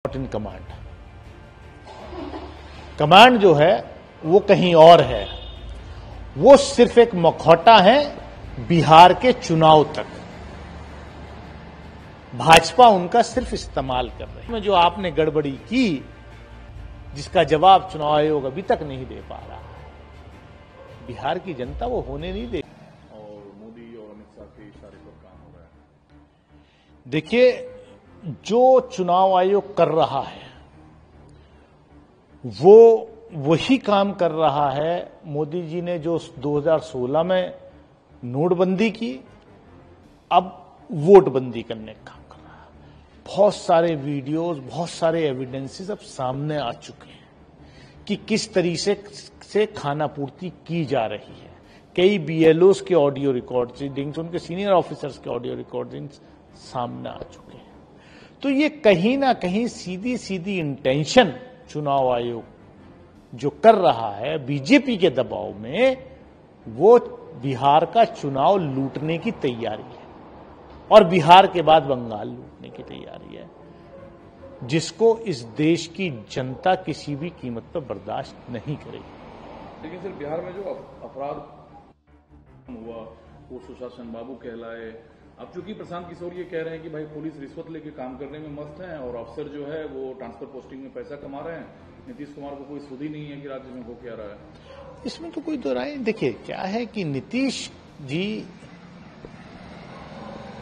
Not in command. Command जो है वो कहीं और है। वो सिर्फ एक मखौटा है बिहार के चुनाव तक। भाजपा उनका सिर्फ इस्तेमाल कर रही है। जो आपने गड़बड़ी की, जिसका जवाब चुनाव आयोग अभी तक नहीं दे पा रहा, बिहार की जनता वो होने नहीं दे। और मोदी और अमित शाह के इशारे पर काम हो रहा है। देखिए, जो चुनाव आयोग कर रहा है वो वही काम कर रहा है। मोदी जी ने जो 2016 में नोटबंदी की, अब वोटबंदी करने का काम कर रहा है। बहुत सारे वीडियोस, बहुत सारे एविडेंसेस अब सामने आ चुके हैं कि किस तरीके से खानापूर्ति की जा रही है। कई बीएलओस के ऑडियो रिकॉर्डिंग्स, उनके सीनियर ऑफिसर्स के ऑडियो रिकॉर्डिंग्स सामने आ चुके हैं। तो ये कहीं ना कहीं सीधी सीधी इंटेंशन चुनाव आयोग जो कर रहा है बीजेपी के दबाव में, वो बिहार का चुनाव लूटने की तैयारी है और बिहार के बाद बंगाल लूटने की तैयारी है, जिसको इस देश की जनता किसी भी कीमत पर बर्दाश्त नहीं करेगी। लेकिन सिर्फ बिहार में जो अपराध हुआ वो सुशासन बाबू कहलाए। अब चूंकि प्रशांत किशोर ये कह रहे हैं कि भाई पुलिस रिश्वत लेके काम करने में मस्त है और अफसर जो है वो ट्रांसफर पोस्टिंग में पैसा कमा रहे हैं, नीतीश कुमार को कोई सुध ही नहीं है कि राज्य में हो क्या रहा है। इसमें तो कोई दो राय। देखिए, क्या है कि नीतीश जी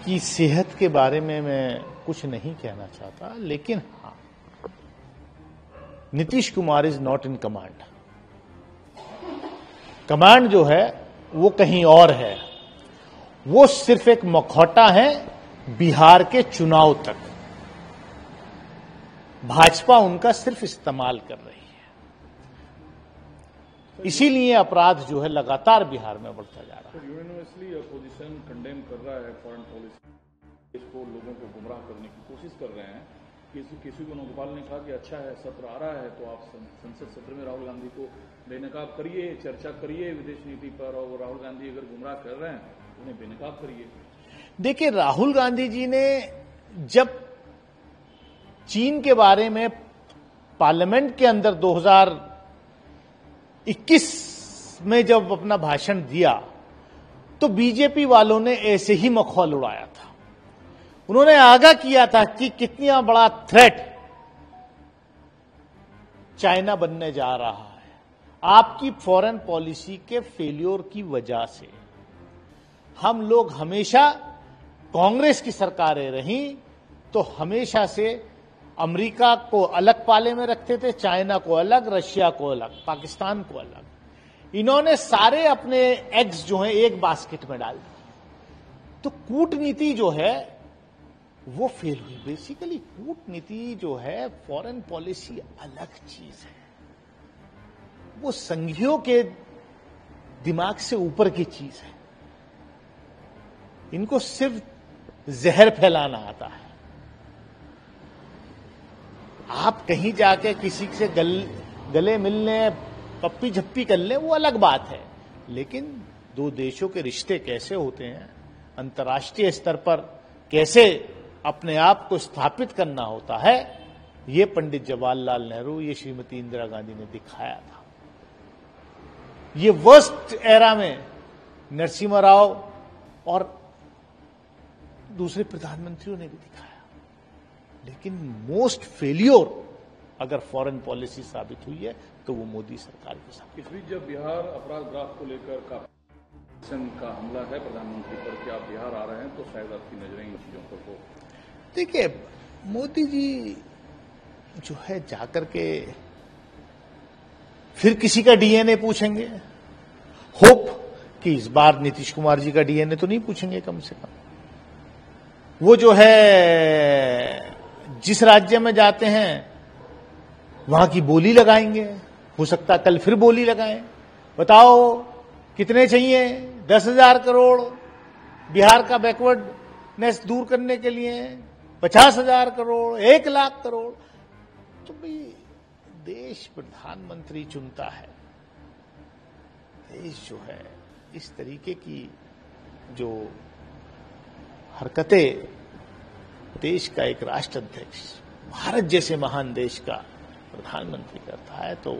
की सेहत के बारे में मैं कुछ नहीं कहना चाहता, लेकिन हाँ, Nitish Kumar is not in command. Command जो है वो कहीं और है। वो सिर्फ एक मखौटा है बिहार के चुनाव तक। भाजपा उनका सिर्फ इस्तेमाल कर रही है। इसीलिए अपराध जो है लगातार बिहार में बढ़ता जा रहा है। यूनिवर्सली अपोजिशन कंडेम कर रहा है फॉरेन पॉलिसी को, लोगों को गुमराह करने की कोशिश कर रहे हैं। केसी वेणुगोपाल ने कहा कि अच्छा है, सत्र आ रहा है तो आप संसद सत्र में राहुल गांधी को बेनकाब करिए, चर्चा करिए विदेश नीति पर, और राहुल गांधी अगर गुमराह कर रहे हैं उन्हें बेनकाब करिए। देखिए, राहुल गांधी जी ने जब चीन के बारे में पार्लियामेंट के अंदर 2021 में जब अपना भाषण दिया तो बीजेपी वालों ने ऐसे ही मखौल उड़ाया था। उन्होंने आगाह किया था कि कितना बड़ा थ्रेट चाइना बनने जा रहा है आपकी फॉरेन पॉलिसी के फेल्योर की वजह से। हम लोग हमेशा, कांग्रेस की सरकारें रही तो हमेशा से अमेरिका को अलग पाले में रखते थे, चाइना को अलग, रशिया को अलग, पाकिस्तान को अलग। इन्होंने सारे अपने एग्स जो हैं एक बास्केट में डाल दिए। तो कूटनीति जो है वो फेल हुई। बेसिकली कूटनीति जो है, फॉरेन पॉलिसी अलग चीज है, वो संघियों के दिमाग से ऊपर की चीज है। इनको सिर्फ जहर फैलाना आता है। आप कहीं जाके किसी से गले मिलने, पप्पी झप्पी कर ले, वो अलग बात है, लेकिन दो देशों के रिश्ते कैसे होते हैं, अंतर्राष्ट्रीय स्तर पर कैसे अपने आप को स्थापित करना होता है, ये पंडित जवाहरलाल नेहरू, ये श्रीमती इंदिरा गांधी ने दिखाया था। ये वर्स्ट एरा में नरसिम्हा राव और दूसरे प्रधानमंत्रियों ने भी दिखाया। लेकिन मोस्ट फेल्योर अगर फॉरेन पॉलिसी साबित हुई है तो वो मोदी सरकार के साथ। इस बीच जब बिहार अपराध ग्राफ को लेकर का हमला है प्रधानमंत्री पर, कि आप बिहार आ रहे हैं तो शायद आपकी नजरें इन चीजों पर हो। देखिए, मोदी जी जो है जाकर के फिर किसी का डीएनए पूछेंगे। होप कि इस बार नीतीश कुमार जी का डीएनए तो नहीं पूछेंगे। कम से कम वो जो है जिस राज्य में जाते हैं वहां की बोली लगाएंगे। हो सकता है कल फिर बोली लगाएं। बताओ कितने चाहिए? 10,000 करोड़ बिहार का बैकवर्डनेस दूर करने के लिए, 50,000 करोड़, 1,00,000 करोड़। तो भाई देश प्रधानमंत्री चुनता है। देश जो है इस तरीके की जो हरकतें, देश का एक राष्ट्राध्यक्ष भारत जैसे महान देश का प्रधानमंत्री करता है, तो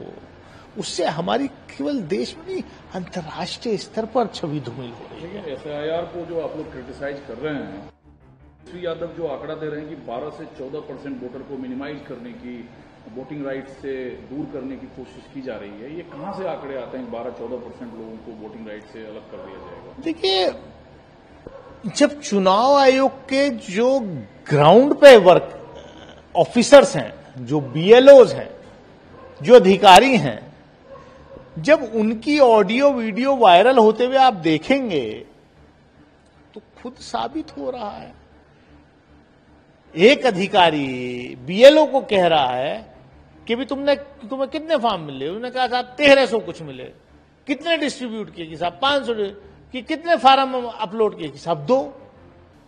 उससे हमारी केवल देश में नहीं अंतर्राष्ट्रीय स्तर पर छवि धूमिल हो रही है। एसआईआर को जो आप लोग क्रिटिसाइज कर रहे हैं, श्री यादव जो आंकड़ा दे रहे हैं कि 12 से 14% वोटर को मिनिमाइज करने की, वोटिंग राइट से दूर करने की कोशिश की जा रही है, ये कहां से आंकड़े आते हैं 12-14% लोगों को वोटिंग राइट से अलग कर दिया जाएगा? देखिए, जब चुनाव आयोग के जो ग्राउंड पे वर्क ऑफिसर्स हैं, जो बीएलओज हैं, जो अधिकारी हैं, जब उनकी ऑडियो वीडियो वायरल होते हुए आप देखेंगे तो खुद साबित हो रहा है। एक अधिकारी बीएलओ को कह रहा है कि भी तुम्हें कितने फॉर्म मिले? उन्होंने कहा साहब 1300 कुछ मिले। कितने डिस्ट्रीब्यूट किए कि साहब 500। कि कितने फार्म अपलोड किए कि साहब 2।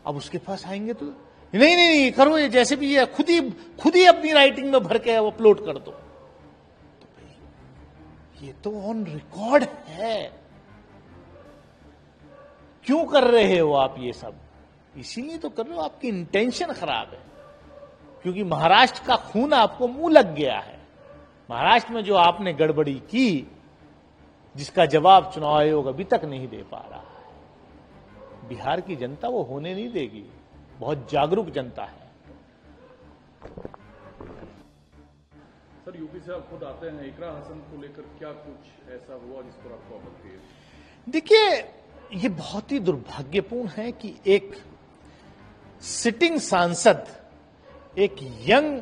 अब उसके पास आएंगे तो नहीं करो, ये जैसे भी ये खुद ही अपनी राइटिंग में भर के अपलोड कर दो। तो भाई ये तो ऑन रिकॉर्ड है, क्यों कर रहे हो आप ये सब? इसीलिए तो कर रहे हो, आपकी इंटेंशन खराब है, क्योंकि महाराष्ट्र का खून आपको मुंह लग गया है। महाराष्ट्र में जो आपने गड़बड़ी की, जिसका जवाब चुनाव आयोग अभी तक नहीं दे पा रहा है, बिहार की जनता वो होने नहीं देगी। बहुत जागरूक जनता है। सर, यूपी से आप खुद आते हैं, इकरा हसन को लेकर क्या कुछ ऐसा हुआ जिस पर आपको आपत्ति है? देखिए, ये बहुत ही दुर्भाग्यपूर्ण है कि एक सिटिंग सांसद, एक यंग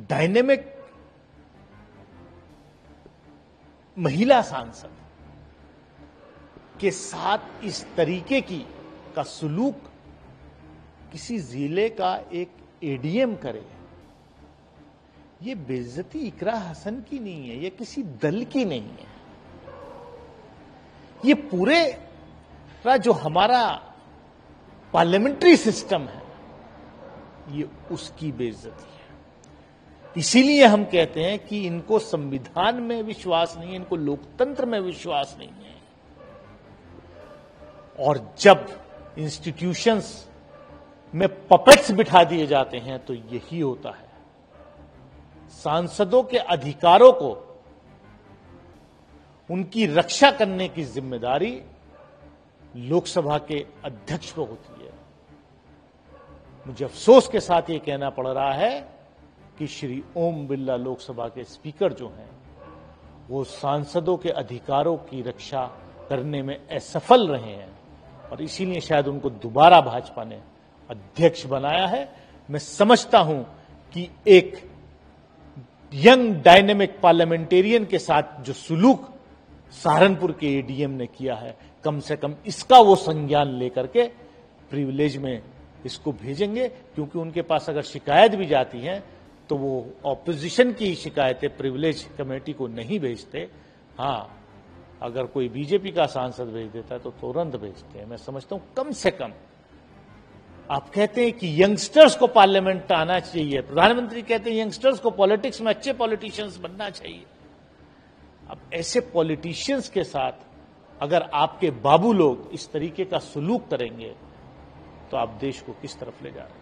डायनेमिक महिला सांसद के साथ इस तरीके का सुलूक किसी जिले का एक एडीएम करे। ये बेइज्जती इकरा हसन की नहीं है, ये किसी दल की नहीं है, ये पूरे का जो हमारा पार्लियामेंट्री सिस्टम है, ये उसकी बेइज्जती है। इसीलिए हम कहते हैं कि इनको संविधान में विश्वास नहीं है, इनको लोकतंत्र में विश्वास नहीं है। और जब इंस्टीट्यूशंस में पपेट्स बिठा दिए जाते हैं तो यही होता है। सांसदों के अधिकारों को, उनकी रक्षा करने की जिम्मेदारी लोकसभा के अध्यक्ष को होती है। मुझे अफसोस के साथ ये कहना पड़ रहा है कि श्री ओम बिरला लोकसभा के स्पीकर जो हैं, वो सांसदों के अधिकारों की रक्षा करने में असफल रहे हैं, और इसीलिए शायद उनको दोबारा भाजपा ने अध्यक्ष बनाया है। मैं समझता हूं कि एक यंग डायनेमिक पार्लियामेंटेरियन के साथ जो सुलूक सहारनपुर के एडीएम ने किया है, कम से कम इसका वो संज्ञान लेकर के प्रिविलेज में इसको भेजेंगे, क्योंकि उनके पास अगर शिकायत भी जाती है तो वो ऑपोजिशन की शिकायतें प्रिविलेज कमेटी को नहीं भेजते। हाँ, अगर कोई बीजेपी का सांसद भेज देता है तो तुरंत भेजते हैं। मैं समझता हूं कम से कम, आप कहते हैं कि यंगस्टर्स को पार्लियामेंट आना चाहिए, प्रधानमंत्री कहते हैं यंगस्टर्स को पॉलिटिक्स में अच्छे पॉलिटिशियंस बनना चाहिए। अब ऐसे पॉलिटिशियंस के साथ अगर आपके बाबू लोग इस तरीके का सुलूक करेंगे तो आप देश को किस तरफ ले जा रहे हैं?